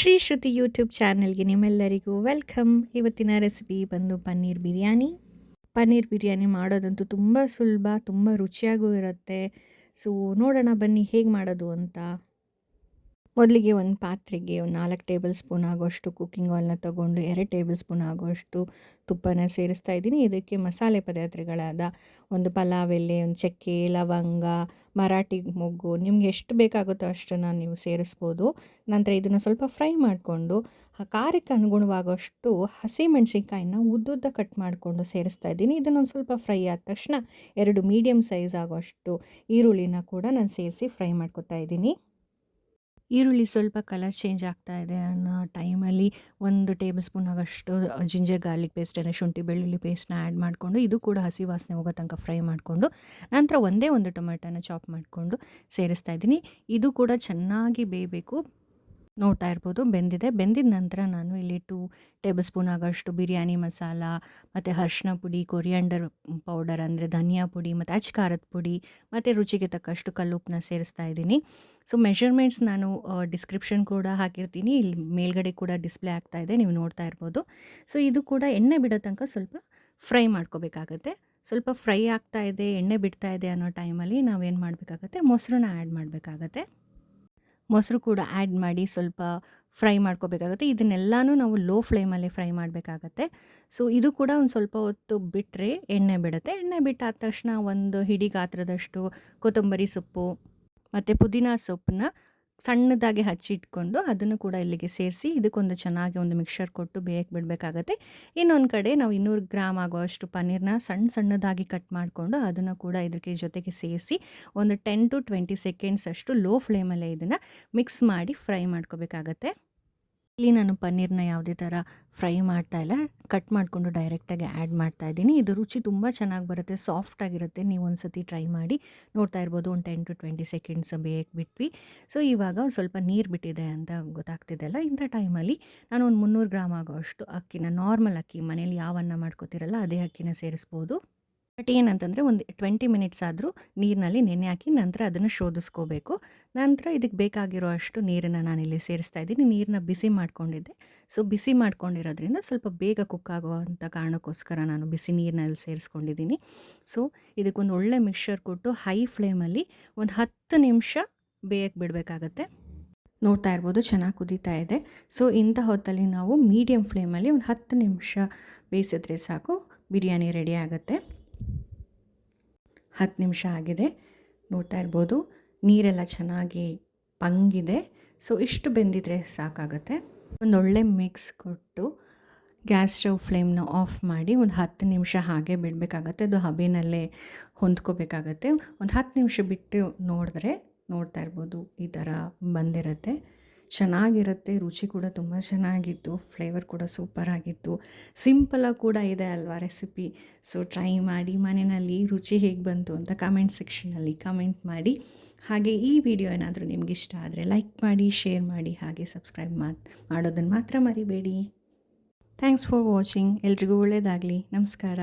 ಶ್ರೀ ಶ್ರುತಿ YouTube ಚಾನೆಲ್ಗೆ ನಿಮ್ಮೆಲ್ಲರಿಗೂ welcome. ಇವತ್ತಿನ ರೆಸಿಪಿ ಬಂದು ಪನ್ನೀರ್ ಬಿರಿಯಾನಿ. ಪನ್ನೀರ್ ಬಿರಿಯಾನಿ ಮಾಡೋದಂತೂ ತುಂಬ ಸುಲಭ, ತುಂಬ ರುಚಿಯಾಗೂ ಇರುತ್ತೆ. ಸೊ ನೋಡೋಣ ಬನ್ನಿ ಹೇಗೆ ಮಾಡೋದು ಅಂತ. ಮೊದಲಿಗೆ ಒಂದು ಪಾತ್ರೆಗೆ ಒಂದು 4 ಟೇಬಲ್ ಸ್ಪೂನ್ ಆಗೋಷ್ಟು ಕುಕ್ಕಿಂಗ್ ಆಯಿಲ್ನ ತೊಗೊಂಡು 2 ಟೇಬಲ್ ಸ್ಪೂನ್ ಆಗೋಷ್ಟು ತುಪ್ಪನ ಸೇರಿಸ್ತಾ ಇದ್ದೀನಿ. ಇದಕ್ಕೆ ಮಸಾಲೆ ಪದಾರ್ಥಗಳಾದ ಒಂದು ಪಲಾವ್ ಎಲೆ, ಒಂದು ಚಕ್ಕೆ, ಲವಂಗ, ಮರಾಠಿ ಮೊಗ್ಗು, ನಿಮ್ಗೆ ಎಷ್ಟು ಬೇಕಾಗುತ್ತೋ ಅಷ್ಟನ್ನು ನೀವು ಸೇರಿಸ್ಬೋದು. ನಂತರ ಇದನ್ನು ಸ್ವಲ್ಪ ಫ್ರೈ ಮಾಡಿಕೊಂಡು ಖಾರಕ್ಕೆ ಅನುಗುಣವಾಗೋಷ್ಟು ಹಸಿಮೆಣಸಿನ್ಕಾಯಿನ ಉದ್ದುದ್ದ ಕಟ್ ಮಾಡಿಕೊಂಡು ಸೇರಿಸ್ತಾ ಇದ್ದೀನಿ. ಇದನ್ನೊಂದು ಸ್ವಲ್ಪ ಫ್ರೈ ಆದ ತಕ್ಷಣ 2 ಮೀಡಿಯಮ್ ಸೈಜ್ ಆಗೋಷ್ಟು ಈರುಳ್ಳಿನ ಕೂಡ ನಾನು ಸೇರಿಸಿ ಫ್ರೈ ಮಾಡ್ಕೊತಾ ಇದ್ದೀನಿ. ಈರುಳ್ಳಿ ಸ್ವಲ್ಪ ಕಲರ್ ಚೇಂಜ್ ಆಗ್ತಾ ಇದೆ ಅನ್ನೋ ಟೈಮಲ್ಲಿ 1 ಟೇಬಲ್ ಸ್ಪೂನ್ ಆಗೋಷ್ಟು ಜಿಂಜರ್ ಗಾರ್ಲಿಕ್ ಪೇಸ್ಟ್, ಶುಂಠಿ ಬೆಳ್ಳುಳ್ಳಿ ಪೇಸ್ಟ್ನ ಆ್ಯಡ್ ಮಾಡಿಕೊಂಡು ಇದು ಕೂಡ ಹಸಿ ವಾಸನೆ ಹೋಗೋ ತನಕ ಫ್ರೈ ಮಾಡಿಕೊಂಡು ನಂತರ ಒಂದೇ ಒಂದು ಟೊಮೆಟೊನ ಚಾಪ್ ಮಾಡಿಕೊಂಡು ಸೇರಿಸ್ತಾ ಇದ್ದೀನಿ. ಇದು ಕೂಡ ಚೆನ್ನಾಗಿ ಬೇಯಬೇಕು. ನೋಡ್ತಾ ಇರ್ಬೋದು ಬೆಂದಿದೆ. ಬೆಂದಿದ ನಂತರ ನಾನು ಇಲ್ಲಿ 2 ಟೇಬಲ್ ಸ್ಪೂನ್ ಆಗೋಷ್ಟು ಬಿರಿಯಾನಿ ಮಸಾಲ ಮತ್ತು ಅರಿಶಿನ ಪುಡಿ, ಕೊರಿಯಾಂಡರ್ ಪೌಡರ್ ಅಂದರೆ ಧನಿಯಾ ಪುಡಿ ಮತ್ತು ಅಚ್ಚ ಖಾರದ ಪುಡಿ ಮತ್ತು ರುಚಿಗೆ ತಕ್ಕಷ್ಟು ಕಲ್ಲುಪ್ಪನ್ನ ಸೇರಿಸ್ತಾ ಇದ್ದೀನಿ. ಸೊ ಮೆಷರ್ಮೆಂಟ್ಸ್ ನಾನು ಡಿಸ್ಕ್ರಿಪ್ಷನ್ ಕೂಡ ಹಾಕಿರ್ತೀನಿ, ಇಲ್ಲಿ ಮೇಲ್ಗಡೆ ಕೂಡ ಡಿಸ್ಪ್ಲೇ ಆಗ್ತಾ ಇದೆ, ನೀವು ನೋಡ್ತಾ ಇರ್ಬೋದು. ಸೊ ಇದು ಕೂಡ ಎಣ್ಣೆ ಬಿಡೋ ತನಕ ಸ್ವಲ್ಪ ಫ್ರೈ ಮಾಡ್ಕೋಬೇಕಾಗತ್ತೆ. ಸ್ವಲ್ಪ ಫ್ರೈ ಆಗ್ತಾ ಇದೆ, ಎಣ್ಣೆ ಬಿಡ್ತಾ ಇದೆ ಅನ್ನೋ ಟೈಮಲ್ಲಿ ನಾವೇನು ಮಾಡಬೇಕಾಗತ್ತೆ, ಮೊಸರನ್ನ ಆ್ಯಡ್ ಮಾಡಬೇಕಾಗತ್ತೆ. ಮೊಸರು ಕೂಡ ಆ್ಯಡ್ ಮಾಡಿ ಸ್ವಲ್ಪ ಫ್ರೈ ಮಾಡ್ಕೋಬೇಕಾಗತ್ತೆ. ಇದನ್ನೆಲ್ಲನೂ ನಾವು ಲೋ ಫ್ಲೇಮಲ್ಲಿ ಫ್ರೈ ಮಾಡಬೇಕಾಗತ್ತೆ. ಸೊ ಇದು ಕೂಡ ಒಂದು ಸ್ವಲ್ಪ ಹೊತ್ತು ಬಿಟ್ಟರೆ ಎಣ್ಣೆ ಬಿಡುತ್ತೆ. ಎಣ್ಣೆ ಬಿಟ್ಟಾದ ತಕ್ಷಣ ಒಂದು ಹಿಡಿ ಗಾತ್ರದಷ್ಟು ಕೊತ್ತಂಬರಿ ಸೊಪ್ಪು ಮತ್ತು ಪುದೀನ ಸೊಪ್ಪನ್ನ ಸಣ್ಣದಾಗಿ ಹಚ್ಚಿಟ್ಕೊಂಡು ಅದನ್ನು ಕೂಡ ಇಲ್ಲಿಗೆ ಸೇರಿಸಿ ಇದಕ್ಕೊಂದು ಚೆನ್ನಾಗಿ ಒಂದು ಮಿಕ್ಸರ್ ಕೊಟ್ಟು ಬೇಯಕ್ಕೆ ಬಿಡಬೇಕಾಗತ್ತೆ. ಇನ್ನೊಂದು ಕಡೆ ನಾವು 200 ಗ್ರಾಮ್ ಆಗುವಷ್ಟು ಪನ್ನೀರನ್ನ ಸಣ್ಣದಾಗಿ ಕಟ್ ಮಾಡಿಕೊಂಡು ಅದನ್ನು ಕೂಡ ಇದಕ್ಕೆ ಜೊತೆಗೆ ಸೇರಿಸಿ ಒಂದು 10 to 20 ಸೆಕೆಂಡ್ಸ್ ಅಷ್ಟು ಲೋ ಫ್ಲೇಮಲ್ಲೇ ಇದನ್ನು ಮಿಕ್ಸ್ ಮಾಡಿ ಫ್ರೈ ಮಾಡ್ಕೋಬೇಕಾಗತ್ತೆ. ಇಲ್ಲಿ ನಾನು ಪನ್ನೀರನ್ನ ಯಾವುದೇ ಥರ ಫ್ರೈ ಮಾಡ್ತಾ ಇಲ್ಲ, ಕಟ್ ಮಾಡಿಕೊಂಡು ಡೈರೆಕ್ಟಾಗಿ ಆ್ಯಡ್ ಮಾಡ್ತಾ ಇದ್ದೀನಿ. ಇದು ರುಚಿ ತುಂಬ ಚೆನ್ನಾಗಿ ಬರುತ್ತೆ, ಸಾಫ್ಟಾಗಿರುತ್ತೆ. ನೀವು ಒಂದು ಸತಿ ಟ್ರೈ ಮಾಡಿ. ನೋಡ್ತಾ ಇರ್ಬೋದು ಒಂದು 10 to 20 ಸೆಕೆಂಡ್ಸ್ ಬೇಯಕ್ಕೆ ಬಿಟ್ವಿ. ಸೊ ಇವಾಗ ಸ್ವಲ್ಪ ನೀರು ಬಿಟ್ಟಿದೆ ಅಂತ ಗೊತ್ತಾಗ್ತಿದೆಯಲ್ಲ, ಇಂಥ ಟೈಮಲ್ಲಿ ನಾನು ಒಂದು 300 ಗ್ರಾಮ್ ಆಗೋಷ್ಟು ಅಕ್ಕಿನ, ನಾರ್ಮಲ್ ಅಕ್ಕಿ ಮನೇಲಿ ಯಾವ ಅನ್ನ ಮಾಡ್ಕೋತಿರಲ್ಲ ಅದೇ ಅಕ್ಕಿನ ಸೇರಿಸ್ಬೋದು. ಬಟ್ ಏನಂತಂದರೆ ಒಂದು 20 ಮಿನಿಟ್ಸ್ ಆದರೂ ನೀರಿನಲ್ಲಿ ನೆನೆ ಹಾಕಿ ನಂತರ ಅದನ್ನು ಶೋಧಿಸ್ಕೋಬೇಕು. ನಂತರ ಇದಕ್ಕೆ ಬೇಕಾಗಿರೋ ಅಷ್ಟು ನೀರನ್ನು ನಾನಿಲ್ಲಿ ಸೇರಿಸ್ತಾ ಇದ್ದೀನಿ. ನೀರನ್ನ ಬಿಸಿ ಮಾಡ್ಕೊಂಡಿದ್ದೆ. ಸೊ ಬಿಸಿ ಮಾಡ್ಕೊಂಡಿರೋದ್ರಿಂದ ಸ್ವಲ್ಪ ಬೇಗ ಕುಕ್ ಆಗುವಂಥ ಕಾರಣಕ್ಕೋಸ್ಕರ ನಾನು ಬಿಸಿ ನೀರಿನಲ್ಲಿ ಸೇರಿಸ್ಕೊಂಡಿದ್ದೀನಿ. ಸೊ ಇದಕ್ಕೊಂದು ಒಳ್ಳೆ ಮಿಕ್ಸ್ಚರ್ ಕೊಟ್ಟು ಹೈ ಫ್ಲೇಮಲ್ಲಿ ಒಂದು 10 ನಿಮಿಷ ಬೇಯಕ್ಕೆ ಬಿಡಬೇಕಾಗತ್ತೆ. ನೋಡ್ತಾ ಇರ್ಬೋದು ಚೆನ್ನಾಗಿ ಕುದೀತಾ ಇದೆ. ಸೊ ಇಂಥ ಹೊತ್ತಲ್ಲಿ ನಾವು ಮೀಡಿಯಮ್ ಫ್ಲೇಮಲ್ಲಿ ಒಂದು 10 ನಿಮಿಷ ಬೇಯಿಸಿದ್ರೆ ಸಾಕು, ಬಿರಿಯಾನಿ ರೆಡಿ ಆಗುತ್ತೆ. 10 ನಿಮಿಷ ಆಗಿದೆ, ನೋಡ್ತಾ ಇರ್ಬೋದು ನೀರೆಲ್ಲ ಚೆನ್ನಾಗಿ ಪಂಗಿದೆ. ಸೊ ಇಷ್ಟು ಬೆಂದಿದ್ರೆ ಸಾಕಾಗತ್ತೆ. ಒಂದೊಳ್ಳೆ ಮಿಕ್ಸ್ ಕೊಟ್ಟು ಗ್ಯಾಸ್ ಸ್ಟವ್ ಫ್ಲೇಮ್ನ ಆಫ್ ಮಾಡಿ ಒಂದು 10 ನಿಮಿಷ ಹಾಗೆ ಬಿಡಬೇಕಾಗತ್ತೆ. ಅದು ಹಬೆನಲ್ಲೇ ಹೊಂದ್ಕೋಬೇಕಾಗತ್ತೆ. ಒಂದು 10 ನಿಮಿಷ ಬಿಟ್ಟು ನೋಡಿದ್ರೆ ನೋಡ್ತಾ ಇರ್ಬೋದು ಈ ಥರ ಬಂದಿರುತ್ತೆ. ಚೆನ್ನಾಗಿರುತ್ತೆ, ರುಚಿ ಕೂಡ ತುಂಬ ಚೆನ್ನಾಗಿತ್ತು, ಫ್ಲೇವರ್ ಕೂಡ ಸೂಪರಾಗಿತ್ತು. ಸಿಂಪಲಾಗಿ ಕೂಡ ಇದೆ ಅಲ್ವಾ ರೆಸಿಪಿ. ಸೊ ಟ್ರೈ ಮಾಡಿ ಮನೆಯಲ್ಲಿ. ರುಚಿ ಹೇಗೆ ಬಂತು ಅಂತ ಕಮೆಂಟ್ ಸೆಕ್ಷನಲ್ಲಿ ಕಮೆಂಟ್ ಮಾಡಿ. ಹಾಗೆ ಈ ವಿಡಿಯೋ ಏನಾದರೂ ನಿಮ್ಗೆ ಇಷ್ಟ ಆದರೆ ಲೈಕ್ ಮಾಡಿ, ಶೇರ್ ಮಾಡಿ, ಹಾಗೆ ಸಬ್ಸ್ಕ್ರೈಬ್ ಮಾಡೋದನ್ನು ಮಾತ್ರ ಮರಿಬೇಡಿ. Thanks for watching. ಎಲ್ರಿಗೂ ಒಳ್ಳೆಯದಾಗಲಿ. ನಮಸ್ಕಾರ.